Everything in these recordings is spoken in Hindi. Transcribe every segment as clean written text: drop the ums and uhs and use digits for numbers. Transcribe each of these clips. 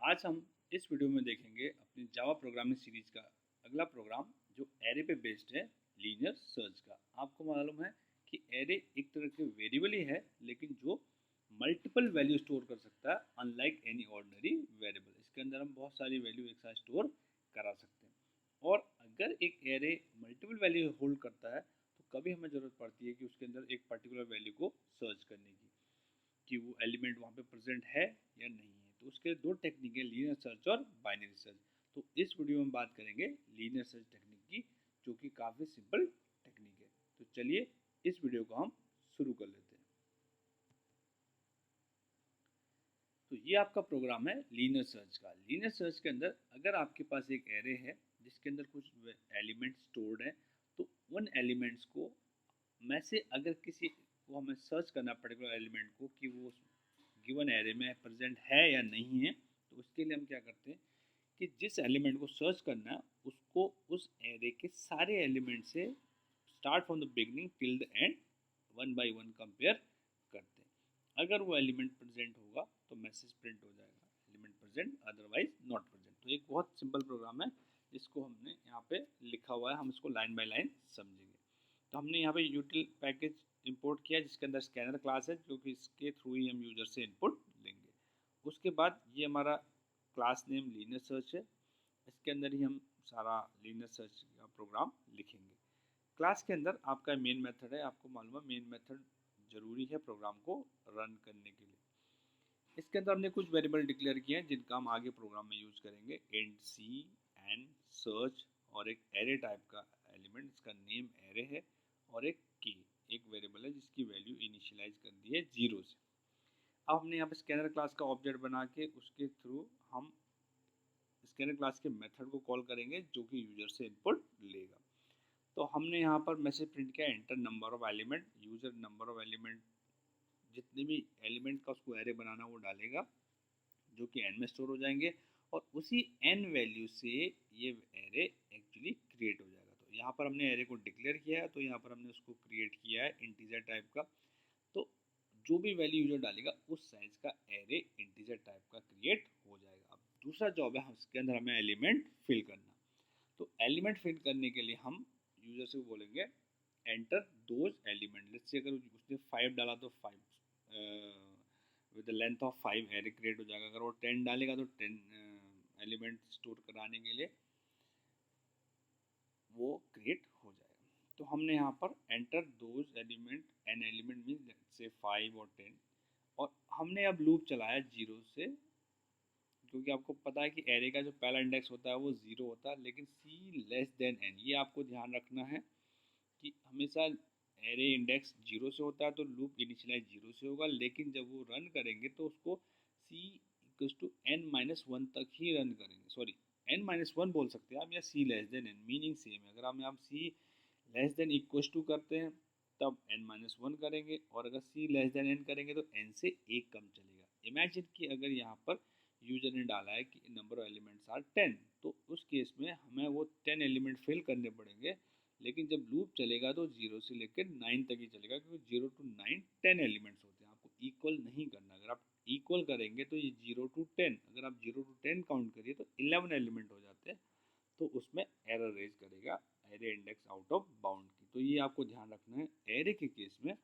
आज हम इस वीडियो में देखेंगे अपनी जावा प्रोग्रामिंग सीरीज का अगला प्रोग्राम जो एरे पे बेस्ड है, लीनियर सर्च का। आपको मालूम है कि एरे एक तरह के वेरिएबल ही है, लेकिन जो मल्टीपल वैल्यू स्टोर कर सकता है, अनलाइक एनी ऑर्डिनरी वेरिएबल। इसके अंदर हम बहुत सारी वैल्यू एक साथ स्टोर करा सकते हैं। और अगर एक एरे मल्टीपल वैल्यू होल्ड करता है तो कभी हमें ज़रूरत पड़ती है कि उसके अंदर एक पर्टिकुलर वैल्यू को सर्च करने की, कि वो एलिमेंट वहाँ पे प्रेजेंट है या नहीं है। तो उसके दो टेक्निक है, लीनियर सर्च और बाइनरी सर्च। तो इस वीडियो में बात करेंगे लीनियर सर्च टेक्निक की, जो कि काफ़ी सिंपल टेक्निक है। तो चलिए इस वीडियो को हम शुरू कर लेते हैं। तो ये आपका प्रोग्राम है लीनियर सर्च का। लीनियर सर्च के अंदर अगर आपके पास एक एरे है जिसके अंदर कुछ एलिमेंट स्टोर्ड है, तो उन एलिमेंट्स को में से अगर किसी को हमें सर्च करना पड़ेगा एलिमेंट को कि वो गिवन एरे में प्रेजेंट है या नहीं है, तो उसके लिए हम क्या करते हैं कि जिस एलिमेंट को सर्च करना है उसको उस एरे के सारे एलिमेंट से start from the beginning till the end one by one compare करते हैं। अगर वो एलिमेंट प्रेजेंट होगा तो मैसेज प्रिंट हो जाएगा, element present, otherwise not present. तो एक बहुत सिंपल प्रोग्राम है जिसको हमने यहाँ पे लिखा हुआ है, हम इसको लाइन बाय लाइन समझेंगे। तो हमने यहाँ पे यूटिल पैकेज इंपोर्ट किया जिसके अंदर स्कैनर क्लास है, जो कि इसके थ्रू ही हम यूजर से इनपुट लेंगे। उसके बाद ये हमारा क्लास नेम लीनियर सर्च है, इसके अंदर ही हम सारा लीनियर सर्च का प्रोग्राम लिखेंगे। क्लास के अंदर आपका मेन मेथड है, आपको मालूम है मेन मेथड जरूरी है प्रोग्राम को रन करने के लिए। इसके अंदर हमने कुछ वेरिएबल डिक्लेयर किए हैं जिनका हम आगे प्रोग्राम में यूज करेंगे, एंड सी एंड सर्च, और एक एरे टाइप का एलिमेंट इसका नेम एरे है, और एक की एक वेरिएबल है जिसकी वैल्यू इनिशियलाइज कर दी है 0 से। अब हमने यहाँ पे स्कैनर क्लास का ऑब्जेक्ट बना के उसके थ्रू हम स्कैनर क्लास के मेथड को कॉल करेंगे जो कि यूजर से इनपुट लेगा। तो हमने यहाँ पर मैसेज प्रिंट किया, enter number of element. User number of element, जितने भी एलिमेंट का उसको एरे बनाना वो डालेगा, जो कि एन में स्टोर हो जाएंगे, और उसी एन वैल्यू से ये एरे एक्चुअली क्रिएट हो जाएगा। तो यहाँ पर हमने एरे को डिक्लेयर किया है, तो यहाँ पर हमने उसको क्रिएट किया है इंटीजर टाइप का। तो जो भी वैल्यू यूजर डालेगा उस साइज का एरे इंटीजर टाइप का क्रिएट हो जाएगा। अब दूसरा जॉब है उसके अंदर हमें एलिमेंट फिल करना। तो एलिमेंट फिल करने के लिए हम यूजर से बोलेंगे enter those element. Let's say अगर उसने 5 डाला तो 5 with the length of 5 array create हो जाएगा। अगर वो 10 डालेगा तो 10 एलिमेंट स्टोर कराने के लिए वो क्रिएट हो जाएगा। तो हमने यहाँ पर enter those element, an element mean से 5 और 10, और हमने अब लूप चलाया 0 से, क्योंकि आपको पता है कि एरे का जो पहला इंडेक्स होता है वो 0 होता है, लेकिन सी लेस देन एन, ये आपको ध्यान रखना है कि हमेशा एरे इंडेक्स 0 से होता है तो लूप इनिशियलाइज 0 से होगा, लेकिन जब वो रन करेंगे तो उसको C equals to N minus one तक ही रन करेंगे। सॉरी, एन माइनस वन बोल सकते हैं आप, या C less than N, meaning same है। अगर हम यहाँ C less than equals to करते हैं तब एन माइनस वन करेंगे, और अगर सी लेस देन एन करेंगे तो एन से एक कम चलेगा। इमेजिन कि अगर यहाँ पर यूजर ने डाला है कि नंबर ऑफ एलिमेंट्स आर 10, तो उस केस में हमें वो 10 एलिमेंट फिल करने पड़ेंगे, लेकिन जब लूप चलेगा तो 0 से लेकर 9 तक ही चलेगा, क्योंकि 0 to 9 10 एलिमेंट्स होते हैं। आपको इक्वल नहीं करना। अगर आप इक्वल करेंगे तो ये 0 to 10, अगर आप 0 to 10 काउंट करिए तो 11 एलिमेंट हो जाते हैं, तो उसमें एरर रेज करेगा array index out of bound की। तो ये आपको ध्यान रखना है, एरे के केस में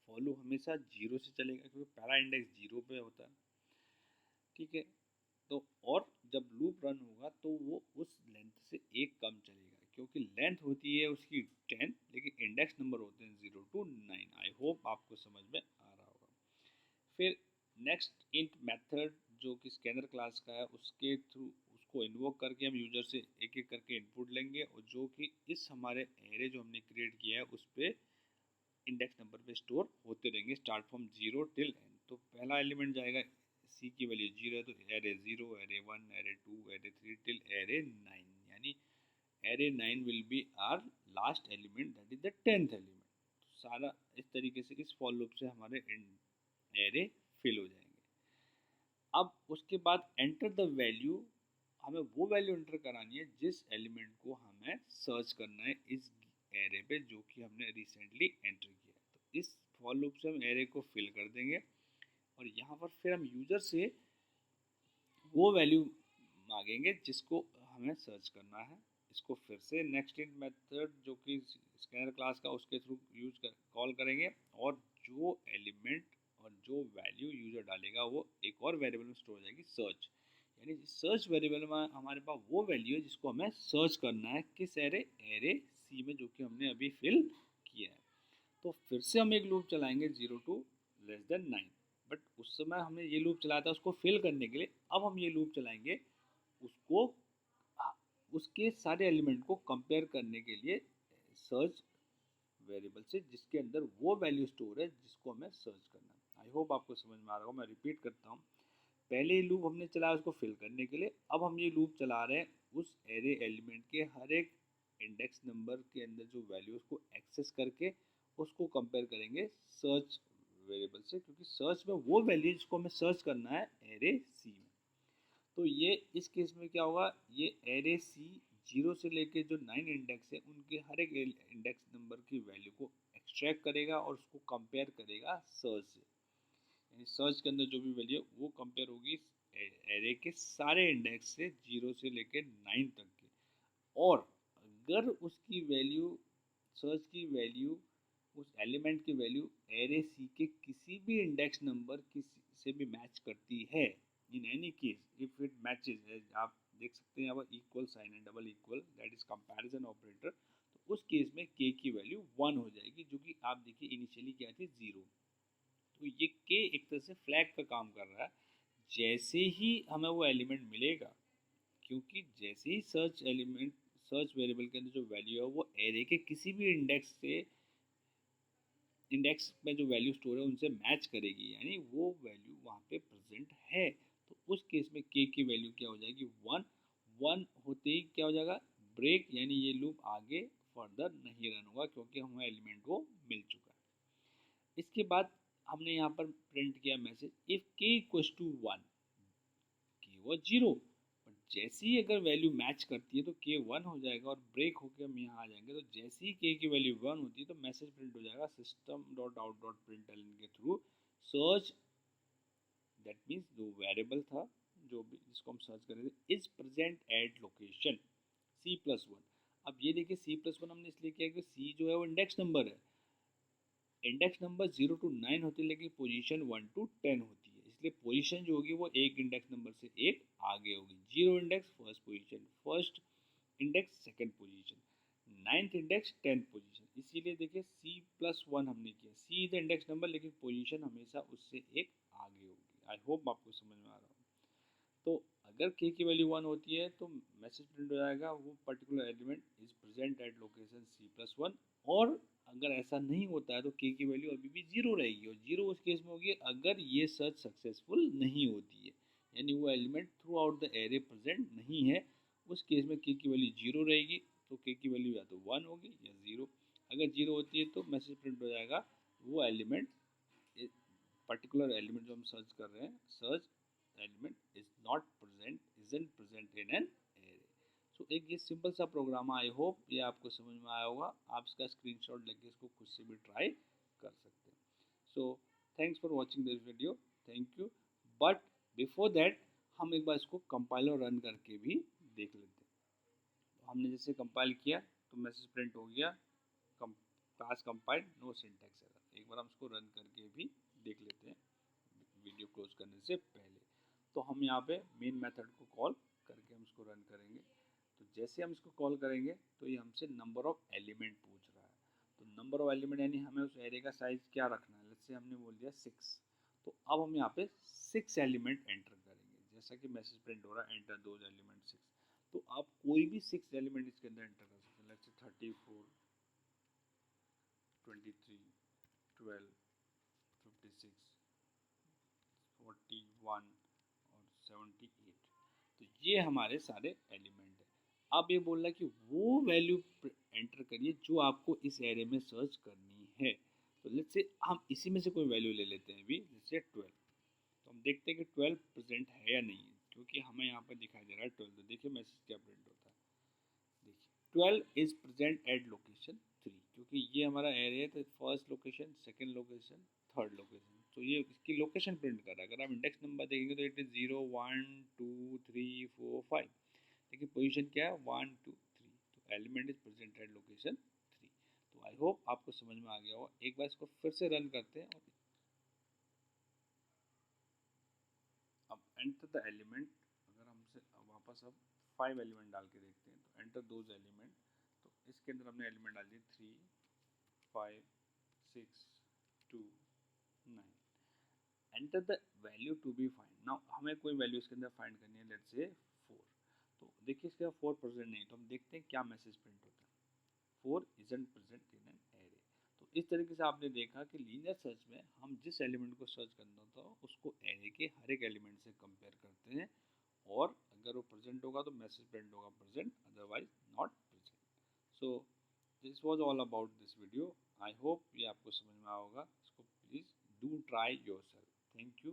फॉलो हमेशा 0 से चलेगा, क्योंकि पहला इंडेक्स 0 पे होता है। ठीक है, तो और जब लूप रन होगा तो वो उस लेंथ से एक कम चलेगा, क्योंकि लेंथ होती है उसकी 10, लेकिन इंडेक्स नंबर होते हैं 0 to 9। आई होप आपको समझ में आ रहा होगा। फिर नेक्स्ट इंट मेथड जो कि स्कैनर क्लास का है, उसके थ्रू उसको इन्वोक करके हम यूजर से एक एक करके इनपुट लेंगे, और जो कि इस हमारे एरे जो हमने क्रिएट किया है उस पर इंडेक्स नंबर पे स्टोर होते रहेंगे, स्टार्ट फ्रॉम 0 टिल एन। तो पहला एलिमेंट जाएगा, सी की वैल्यू 0 है तो array 0, array 1, array 2, array 3 till array 9, यानी array 9 will be our last element, that is the 10th element. सारा इस तरीके से इस फॉर लूप से हमारे एरे फिल हो जाएंगे। अब उसके बाद एंटर द वैल्यू, हमें वो वैल्यू एंटर करानी है जिस एलिमेंट को हमें सर्च करना है इस एरे पे, जो कि हमने रिसेंटली एंटर किया है। तो इस फॉर लूप से हम एरे को फिल कर देंगे, और यहाँ पर फिर हम यूजर से वो वैल्यू मांगेंगे जिसको हमें सर्च करना है। इसको फिर से नेक्स्ट इन मेथड जो कि स्कैनर क्लास का उसके थ्रू कॉल करेंगे, और जो एलिमेंट और जो वैल्यू यूजर डालेगा वो एक और वेरिएबल में स्टोर हो जाएगी, सर्च। यानी सर्च वेरिएबल में हमारे पास वो वैल्यू है जिसको हमें सर्च करना है, किस एरे, एरे सी में, जो कि हमने अभी फिल किया है। तो फिर से हम एक लूप चलाएंगे 0 टू <9, बट उस समय हमने ये लूप चलाया था उसको फिल करने के लिए। अब हम ये लूप चलाएंगे उसको उसके सारे एलिमेंट को कंपेयर करने के लिए सर्च वेरिएबल से, जिसके अंदर वो वैल्यू स्टोर है जिसको हमें सर्च करना है। आई होप आपको समझ में आ रहा होगा। मैं रिपीट करता हूँ, पहले ये लूप हमने चलाया उसको फिल करने के लिए, अब हम ये लूप चला रहे हैं उस एरे एलिमेंट के हर एक इंडेक्स नंबर के अंदर जो वैल्यू उसको एक्सेस करके उसको कंपेयर करेंगे सर्च वेरिएबल से, क्योंकि सर्च में वो वैल्यू जिसको हमें सर्च करना है एरे सी में। तो ये इस केस में क्या होगा, ये एरे सी 0 से लेके जो 9 इंडेक्स है उनके हर एक इंडेक्स नंबर की वैल्यू को एक्सट्रैक्ट करेगा और उसको कंपेयर करेगा सर्च से। यानी सर्च के अंदर जो भी वैल्यू है वो कंपेयर होगी एरे के सारे इंडेक्स से 0 से लेके 9 तक के। और अगर उसकी वैल्यू, सर्च की वैल्यू, उस एलिमेंट की वैल्यू एरे सी के किसी भी इंडेक्स नंबर किसी से भी मैच करती है, in any case if it matches, आप देख सकते हैं यहाँ पर इक्वल साइन है, double equal, that is comparison operator, तो उस केस में के की वैल्यू 1 हो जाएगी, जो कि आप देखिए इनिशियली क्या थी 0। तो ये के एक तरह से फ्लैग का काम कर रहा है। जैसे ही हमें वो एलिमेंट मिलेगा, क्योंकि जैसे ही सर्च एलिमेंट, सर्च वेरिएबल के अंदर जो वैल्यू है वो एरे के किसी भी इंडेक्स से, इंडेक्स में जो वैल्यू स्टोर है उनसे मैच करेगी, यानी वो वैल्यू वहाँ पे प्रेजेंट है, तो उस केस में के की वैल्यू क्या हो जाएगी 1। 1 होते ही क्या हो जाएगा, ब्रेक, यानी ये लूप आगे फर्दर नहीं रन होगा क्योंकि हमें एलिमेंट वो मिल चुका है। इसके बाद हमने यहाँ पर प्रिंट किया मैसेज इफ के इक्वल्स टू 1, के वो 0, बट जैसे ही अगर वैल्यू मैच करती है तो के 1 हो जाएगा और ब्रेक होकर हम यहाँ आ जाएंगे। तो जैसे ही के की वैल्यू 1 होती है तो मैसेज प्रिंट हो जाएगा system dot out dot println के थ्रू सर्च, दैट मीन्स जो वेरिएबल था जो भी जिसको हम सर्च कर रहे थे is present at location C+1। अब ये देखिए C+1 हमने इसलिए किया कि सी जो है वो इंडेक्स नंबर है, इंडेक्स नंबर 0 टू 9 होती है लेकिन पोजीशन 1 टू 10 होती है, इसलिए पोजीशन जो होगी वो एक इंडेक्स नंबर से एक आगे होगी। 0 index first position, first index second position, 9th index 10th position. इसीलिए देखिए C+1 हमने किया, C is the index number लेकिन पोजीशन हमेशा उससे एक आगे होगी। आई होप आपको समझ में आ रहा हो। तो अगर के की वैल्यू 1 होती है तो मैसेज प्रिंट हो जाएगा वो particular element is present at location C+1। और अगर ऐसा नहीं होता है तो के की वैल्यू अभी भी 0 रहेगी, और 0 उस केस में होगी अगर ये सर्च सक्सेसफुल नहीं होती है, यानी वो element through out the array present नहीं है, उस केस में के की वैल्यू 0 रहेगी। तो के की वैल्यू या तो 1 होगी या 0। अगर 0 होती है तो मैसेज प्रिंट हो जाएगा वो एलिमेंट, पर्टिकुलर एलिमेंट जो हम सर्च कर रहे हैं, search element is not present, isn't present in an array. So एक ये सिंपल सा प्रोग्राम, आई होप ये आपको समझ में आया होगा। आप इसका स्क्रीनशॉट लेके इसको खुद से भी ट्राई कर सकते हैं। So thanks for watching this video, thank you. But before that हम एक बार इसको कंपाइल और रन करके भी देख लेते हैं। तो हमने जैसे कंपाइल किया तो मैसेज प्रिंट हो गया class compile no syntax error. एक बार हम इसको रन करके भी देख लेते हैं वीडियो क्लोज करने से पहले। तो हम यहाँ पे मेन मेथड को कॉल करके हम इसको रन करेंगे। तो जैसे हम इसको कॉल करेंगे तो ये हमसे नंबर ऑफ एलिमेंट पूछ रहा है। तो नंबर ऑफ एलिमेंट यानी हमें उस एरे का साइज क्या रखना है, जैसे हमने बोल दिया 6। तो अब हम यहाँ पे 6 एलिमेंट एंटर करेंगे, जैसा कि मैसेज प्रिंट हो रहा है एंटर दोज एलिमेंट 6। तो आप कोई भी 6 एलिमेंट इसके अंदर एंटर कर सकते हैं, जैसे 34, 23, 12, 56, 41 और 78। तो ये हमारे सारे एलिमेंट है। अब ये बोल रहा है कि वो वैल्यू एंटर करिए जो आपको इस एरे में सर्च करनी है। तो लेट्स से हम इसी में से कोई वैल्यू ले लेते हैं अभी, जैसे 12। तो हम देखते हैं कि 12 प्रेजेंट है या नहीं है, क्योंकि हमें यहाँ पर दिखाई दे रहा है 12। तो देखिए मैसेज क्या प्रिंट होता है, देखिए 12 इज प्रेजेंट एट लोकेशन 3, क्योंकि ये हमारा एरे है। तो first location, second location, third location, तो ये इसकी लोकेशन प्रिंट कर रहा है। अगर आप इंडेक्स नंबर देखेंगे तो इट इज़ 0 1 2 3 4 5, लेकिन पोजीशन क्या है 1 2 3, तो element is present at location 3। तो आई होप आपको समझ में आ गया होगा। एक बार इसको फिर से रन करते हैं और अब एंटर द एलिमेंट। अगर हमसे वापस अब 5 एलिमेंट डाल के देखते हैं तो एंटर दोज एलिमेंट। तो इसके अंदर हमने एलिमेंट डाल दिए 3 5 6 2 9। Enter the value to be find. Now हमें कोई वैल्यू इसके अंदर फाइंड करनी है, लेट्स से 4। तो देखिए इसके 4 प्रेजेंट नहीं, तो हम देखते हैं क्या मैसेज प्रिंट होता है। 4 isn't present in an array। तो इस तरीके से आपने देखा कि लीनियर सर्च में हम जिस एलिमेंट को सर्च करना होता है उसको एरे के हर एक एलिमेंट से कंपेयर करते हैं, और अगर वो प्रेजेंट होगा तो मैसेज प्रिंट होगा present, otherwise not present. So this was all about this video. I hope ये आपको समझ में आया होगा। इसको please do try yourself. Thank you.